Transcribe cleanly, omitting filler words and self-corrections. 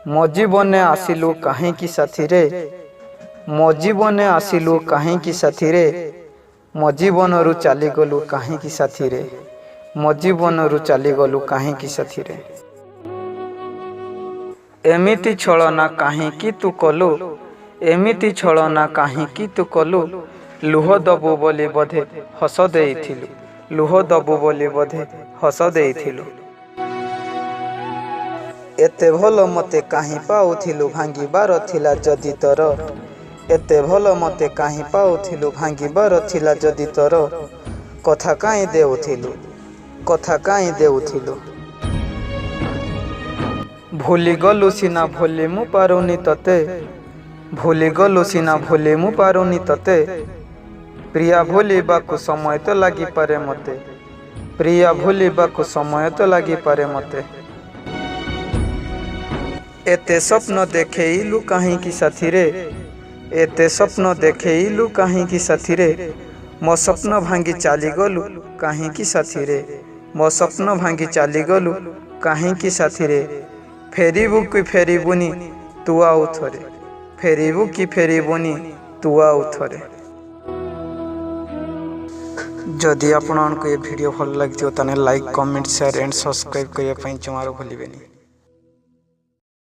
ମୋ ଜୀବନେ ଆସିଲୁ କାହିଁକି ସାଥିରେ, ମୋ ଜୀବନେ ଆସିଲୁ କାହିଁକି ସାଥିରେ, ମୋ ଜୀବନରୁ ଚାଲିଗଲୁ କାହିଁକି ସାଥିରେ, ମୋ ଜୀବନରୁ ଚାଲିଗଲୁ କାହିଁକି ସାଥିରେ। ଏମିତି ଛଳନା କାହିଁକି ତୁ କଲୁ, ଏମିତି ଛଳନା କାହିଁକି ତୁ କଲୁ, ଲୁହ ଦବୁ ବୋଲି ବୋଧେ ହସ ଦେଇଥିଲୁ, ଲୁହ ଦବୁ ବୋଲି ବୋଧେ ହସ ଦେଇଥିଲୁ। ଏତେ ଭଲ ମୋତେ କାହିଁ ପାଉଥିଲୁ, ଭାଙ୍ଗିବାର ଥିଲା ଯଦି ତୋର, ଏତେ ଭଲ ମୋତେ କାହିଁ ପାଉଥିଲୁ, ଭାଙ୍ଗିବାର ଥିଲା ଯଦି ତୋର, କଥା କାହିଁ ଦେଉଥିଲୁ, କଥା କାହିଁ ଦେଉଥିଲୁ। ଭୁଲିଗଲୁ ସିନା ଭୁଲି ମୁଁ ପାରୁନି ତତେ, ଭୁଲିଗଲୁ ସିନା ଭୁଲି ମୁଁ ପାରୁନି ତତେ, ପ୍ରିୟା ଭୁଲିବାକୁ ସମୟ ତ ଲାଗିପାରେ ମୋତେ, ପ୍ରିୟା ଭୁଲିବାକୁ ସମୟ ତ ଲାଗିପାରେ ମୋତେ। ଏତେ ସ୍ୱପ୍ନ ଦେଖେଇଲୁ କାହିଁକି ସାଥିରେ, ଏତେ ସ୍ୱପ୍ନ ଦେଖେଇଲୁ କାହିଁକି ସାଥିରେ, ମୋ ସ୍ୱପ୍ନ ଭାଙ୍ଗି ଚାଲିଗଲୁ କାହିଁକି ସାଥିରେ, ମୋ ସ୍ୱପ୍ନ ଭାଙ୍ଗି ଚାଲିଗଲୁ କାହିଁକି ସାଥିରେ। ଫେରିବୁ କି ଫେରିବୁନି ତୁ ଆଉ ଥରେ, ଫେରିବୁ କି ଫେରିବୁନି ତୁ ଆଉ ଥରେ। ଯଦି ଆପଣଙ୍କୁ ଏ ଭିଡ଼ିଓ ଭଲ ଲାଗିଥିବ ତାହେଲେ like, comment, share and subscribe କରିବା ପାଇଁ ଜମାରୁ ଭୁଲିବେନି।